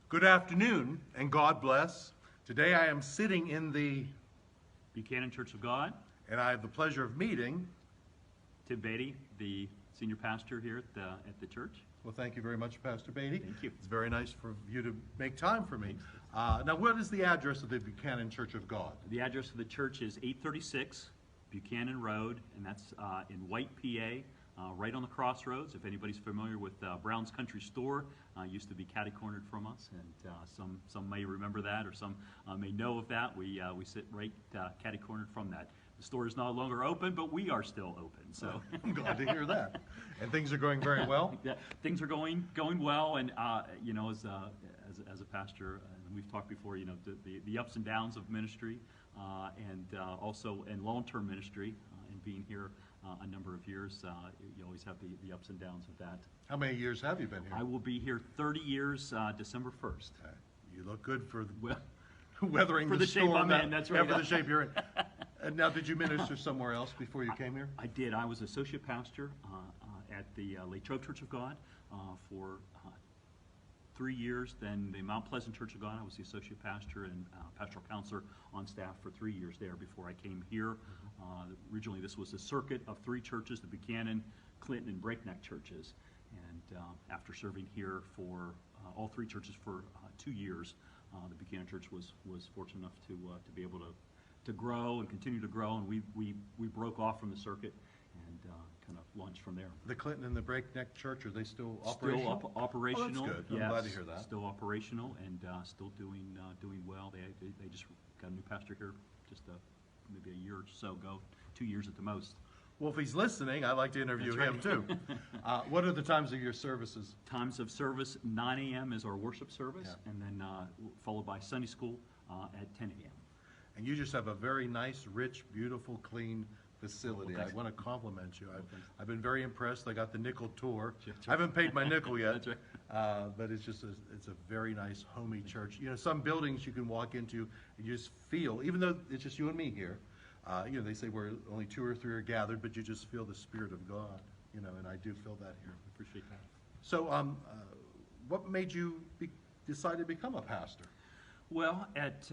Good afternoon, and God bless. Today I am sitting in the Buchanon Church of God. and I have the pleasure of meeting. Tim Beatty, the senior pastor here at the church. Well, thank you very much, Pastor Beatty. Thank you. It's very nice for you to make time for me. Now, what is the address of the Buchanon Church of God? The address of the church is 836 Buchanan Road, and that's in White, PA, right on the crossroads. If anybody's familiar with Brown's Country Store, used to be catty-cornered from us, and some may remember that, or some may know of that. We sit right catty-cornered from that. The store is no longer open, but we are still open. So I'm glad to hear that. And things are going very well. Yeah, things are going well, and you know, as a pastor, and we've talked before, you know, the ups and downs of ministry, and also in long-term ministry, and being here a number of years, you always have the ups and downs of that. How many years have you been here? I will be here 30 years, December 1st. You look good for Well, weathering for the the shape storm. I'm in, that's right. Yeah, for the shape you're in. And now, did you minister somewhere else before you came here? I did. I was associate pastor at the Latrobe Church of God for 3 years. Then the Mount Pleasant Church of God, I was the associate pastor and pastoral counselor on staff for 3 years there before I came here. Originally, this was a circuit of 3 churches, the Buchanan, Clinton, and Breakneck churches. And after serving here for all 3 churches for 2 years, the Buchanan Church was fortunate enough to be able to grow and continue to grow, and we broke off from the circuit and kind of launched from there. The Clinton and the Breakneck Church, are they still operational? Still operational. Oh, that's good. I'm yes, glad to hear that. Still operational and still doing well. They just got a new pastor here just maybe a year or so ago, 2 years at the most. Well, if he's listening, I'd like to interview him too. What are the times of your services? Times of service: 9 a.m. is our worship service, Yeah. and then followed by Sunday school at 10 a.m. And you just have a very nice, rich, beautiful, clean facility. Well, I want to compliment you. I've been very impressed. I got the nickel tour. That's I haven't paid my nickel yet. That's right. But it's a very nice, homey church. You know, some buildings you can walk into and you just feel, even though it's just you and me here, you know, they say where only 2 or 3 are gathered, but you just feel the Spirit of God, you know, and I do feel that here. I appreciate that. So what made you decide to become a pastor? Well, at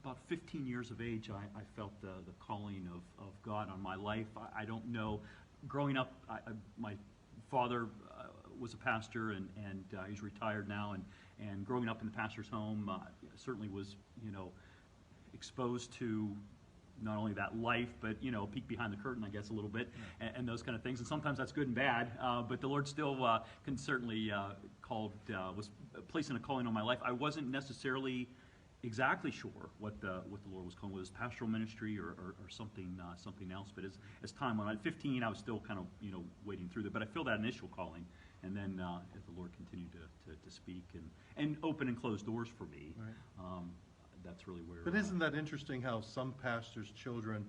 about 15 years of age, I felt the calling of God on my life. I don't know. Growing up, my father was a pastor, and he's retired now. And growing up in the pastor's home, certainly was, you know, exposed to not only that life, but, you know, peek behind the curtain, I guess, a little bit, and those kind of things. And sometimes that's good and bad, but the Lord still can certainly was placing a calling on my life. I wasn't necessarily exactly sure what the Lord was calling, was pastoral ministry or something else. But as time went on, at 15, I was still kind of, you know, wading through that. But I feel that initial calling, and then as the Lord continued to speak and open and close doors for me, Right. That's really where. But isn't that interesting how some pastors' children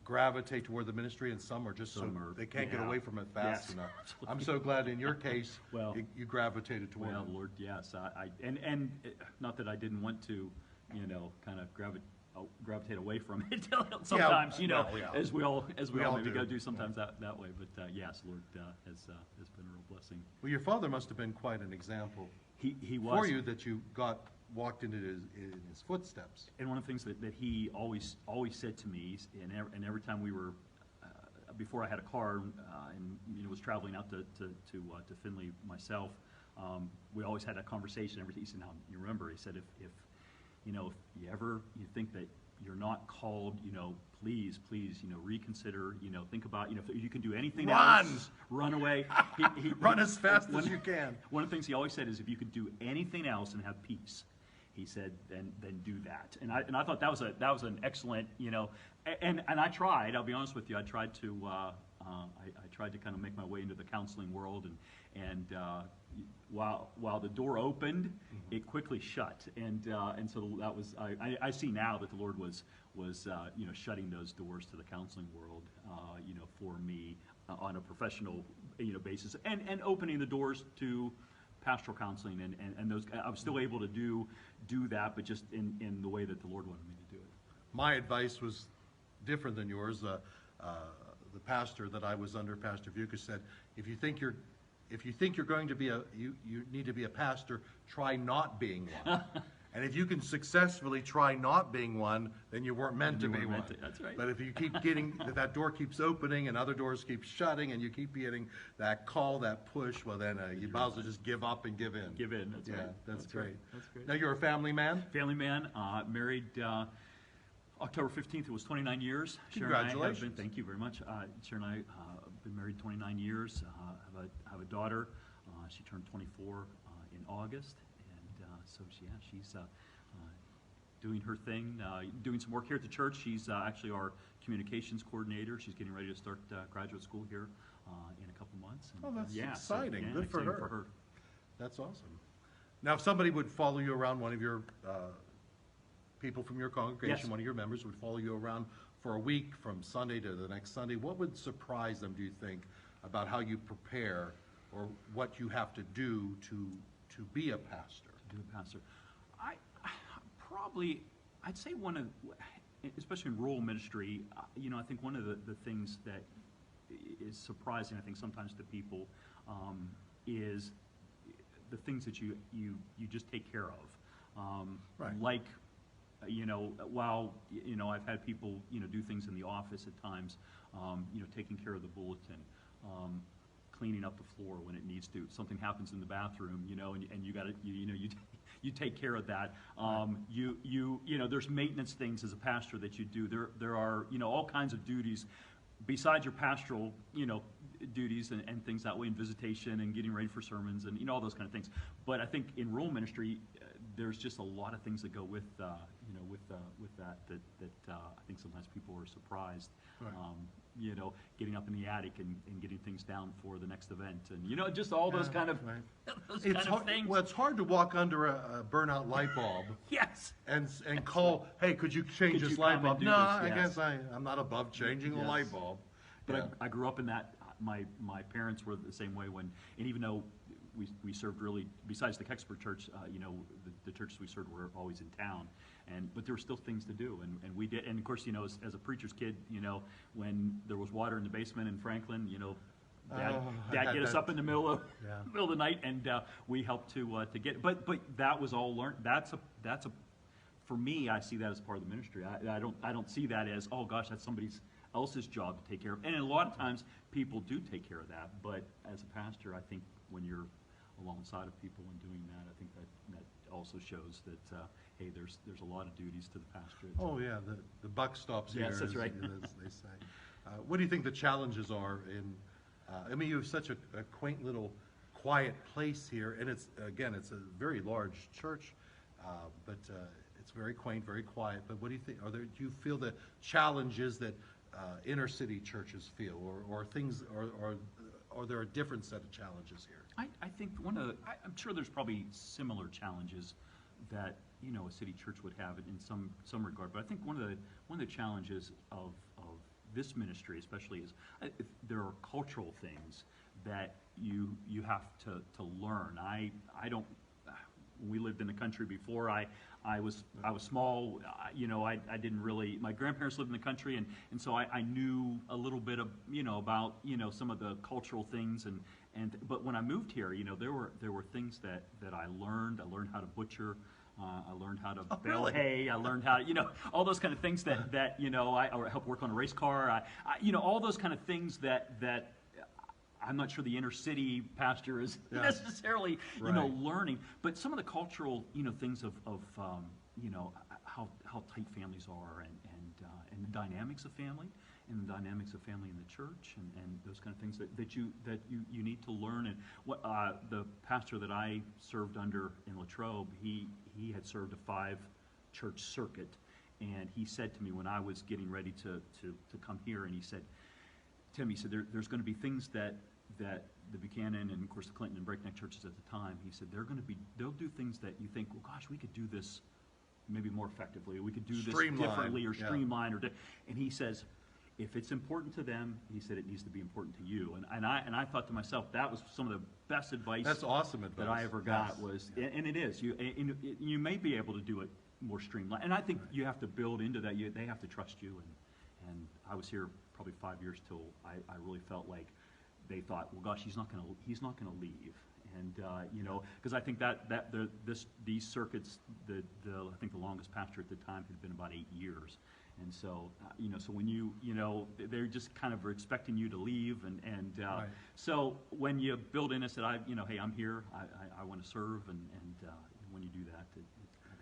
gravitate toward the ministry, and some are just they can't get away from it fast enough. I'm so glad in your case, well, you gravitated toward it. Well, Lord, yes, and not that I didn't want to, you know, kind of gravitate away from it sometimes, you know, as we all maybe go do sometimes that way. But yes, Lord has been a real blessing. Well, your father must have been quite an example. He was for you, that you walked into his footsteps. And one of the things that he always said to me, and every time we were, before I had a car, and, you know, was traveling out to Findlay myself, we always had a conversation. He said, "Now you remember," he said, if you know, if you think that you're not called, you know, please, you know, reconsider, you know, think about, you know, if you can do anything else, run away. Run as fast as you can. One of the things he always said is, if you could do anything else and have peace, he said, then do that. And I thought that was an excellent, you know, and I tried. I'll be honest with you. I tried to kind of make my way into the counseling world, and while the door opened, it quickly shut, and so that was I see now that the Lord was you know, shutting those doors to the counseling world, you know, for me on a professional, you know, basis, and opening the doors to pastoral counseling, and those. I was still able to do that, but just in the way that the Lord wanted me to do it. My advice was different than yours. The pastor that I was under, Pastor Vukas, said, if you think you're if you think you're going to be you need to be a pastor, try not being one. And if you can successfully try not being one, then you weren't meant to be one. That's right. But if you keep getting, that door keeps opening and other doors keep shutting and you keep getting that call, that push, well then you might as well just give up and give in. Give in, that's right. That's great. Right. That's great. Now you're a family man? Family man, married October 15th, it was 29 years. Congratulations. Thank you very much. Sharon and I have been married 29 years, have a daughter. She turned 24 in August. So she's doing her thing, doing some work here at the church. She's actually our communications coordinator. She's getting ready to start graduate school here in a couple months. And, oh, that's exciting. So, Good for exciting her. That's awesome. Now, if somebody would follow you around, one of your people from your congregation, Yes. one of your members would follow you around for a week from Sunday to the next Sunday, what would surprise them, do you think, about how you prepare or what you have to do to be a pastor? To be a pastor. I'd say one of, especially in rural ministry, I think one of the things that is surprising, I think sometimes to people, is the things that you just take care of. Right. Like, while, I've had people, do things in the office at times, taking care of the bulletin, cleaning up the floor when it needs to. Something happens in the bathroom, and you got to, you take care of that. There's maintenance things as a pastor that you do. There are, all kinds of duties besides your pastoral, duties and things that way, and visitation and getting ready for sermons and, all those kind of things. But I think in rural ministry, there's just a lot of things that go with that I think sometimes people are surprised. Right. Getting up in the attic and getting things down for the next event, and just all those kind of those kind of things. Well, it's hard to walk under a burnout light bulb. Yes. And call, hey, could you change Could this you light come bulb? and do No, this? I Yes. guess I'm not above changing a Yes. light bulb. But Yeah. I grew up in that. My parents were the same way and even though we served really, besides the Kecksburg church, the churches we served were always in town, but there were still things to do, and we did, and of course, as a preacher's kid, when there was water in the basement in Franklin, Dad get us up in the middle of the night, and we helped to get, but that was all learned. That's a for me, I see that as part of the ministry. I don't see that as, oh gosh, that's somebody else's job to take care of. And a lot of times people do take care of that, but as a pastor, I think when you're alongside of people and doing that, I think that also shows that hey, there's a lot of duties to the pastorate. Oh yeah, the buck stops here. Yes, that's right. As they say. What do you think the challenges are in? You have such a quaint little quiet place here, and it's a very large church, but it's very quaint, very quiet. But what do you think? Do you feel the challenges that inner city churches feel, or things, or there are a different set of challenges here? I think I'm sure there's probably similar challenges that a city church would have in some regard. But I think one of the challenges of this ministry, especially, is there are cultural things that you have to learn. I don't. We lived in the country before. I was small. I didn't really. My grandparents lived in the country, and so I knew a little bit of about some of the cultural things but when I moved here, there were things that I learned. I learned how to butcher. I learned how to bale hay. I learned how all those kind of things that I helped work on a race car. All those kind of things that I'm not sure the inner city pastor is necessarily learning, but some of the cultural things of how tight families are and the dynamics of family and the dynamics of family in the church and those kind of things that you need to learn. And what the pastor that I served under in Latrobe, he had served a 5-church circuit, and he said to me when I was getting ready to come here, and he said, Tim, he said there's going to be things that the Buchanan and of course the Clinton and Breakneck churches at the time, he said they'll do things that you think, well, gosh, we could do this maybe more effectively, we could do this differently or streamline and he says, if it's important to them, he said it needs to be important to you. And I thought to myself, that was some of the best advice. That's awesome advice that I ever got was, and it is. You may be able to do it more streamlined, and I think you have to build into that. They have to trust you. And I was here probably 5 years till I really felt like they thought, well, gosh, he's not going to leave. And because I think that these circuits, I think the longest pastor at the time had been about 8 years. And so, so when they're just kind of expecting you to leave, and Right. so when you build in, I said, hey, I'm here, I want to serve, and when you do that, I think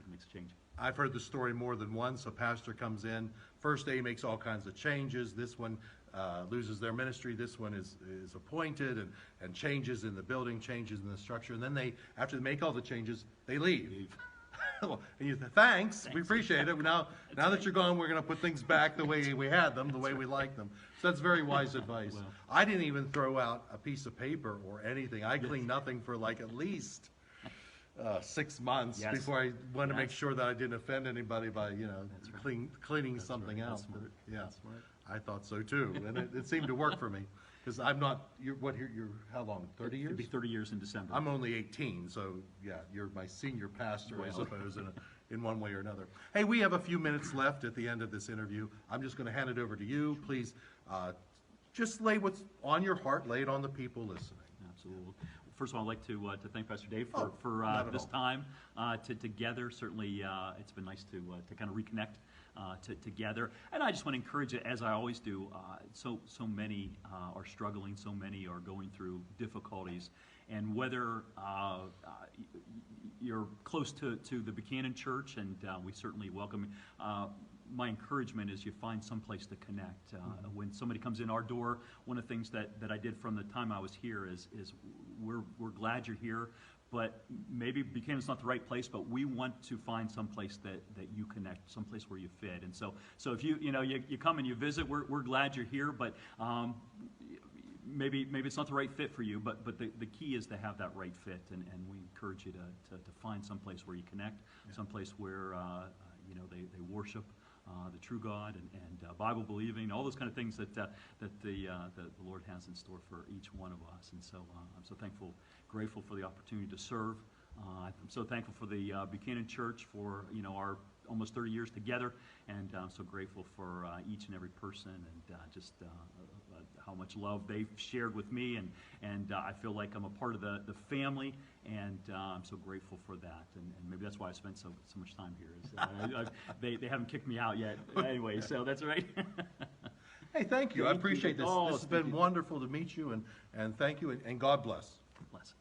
it makes a change. I've heard the story more than once. A pastor comes in, first day makes all kinds of changes. This one loses their ministry. This one is appointed and changes in the building, changes in the structure. And then after they make all the changes, they leave. And you say, thanks, we appreciate it. Now that you're gone, we're going to put things back the way we had them, the way we like them. So that's very wise advice. Well, I didn't even throw out a piece of paper or anything. I cleaned nothing for like at least 6 months Yes. before I wanted to make Yes. sure that I didn't offend anybody by, That's right. cleaning That's something right. out. That's smart. Yeah, That's smart. I thought so too, and it seemed to work for me. Because I'm not, you're how long, 30 years? It'll be 30 years in December. I'm only 18, so yeah, you're my senior pastor, I Well. suppose, in one way or another. Hey, we have a few minutes left at the end of this interview. I'm just going to hand it over to you. Please, just lay what's on your heart, lay it on the people listening. Absolutely. First of all, I'd like to thank Pastor Dave Oh, for not at this all. time together. Certainly, it's been nice to kind of reconnect together. And I just want to encourage you, as I always do. So many are struggling. So many are going through difficulties. And whether you're close to the Buchanon Church, and we certainly welcome you. My encouragement is you find some place to connect. When somebody comes in our door, one of the things that I did from the time I was here is we're glad you're here, but maybe Buchanan's not the right place, but we want to find some place that you connect, some place where you fit. And so if you come and you visit, we're glad you're here, but maybe it's not the right fit for you, but the key is to have that right fit, and we encourage you to find some place where you connect, some place where they worship the true God and Bible believing, all those kind of things that the Lord has in store for each one of us. And so I'm so grateful for the opportunity to serve. I'm so thankful for the Buchanan Church for our almost 30 years together, and I'm so grateful for each and every person, and just how much love they've shared with me, and I feel like I'm a part of the family, and I'm so grateful for that, and maybe that's why I spent so much time here. Is, they haven't kicked me out yet, anyway, so that's right. Hey, thank you. I appreciate this. Oh, This has been wonderful to meet you, and thank you, and God bless. Bless.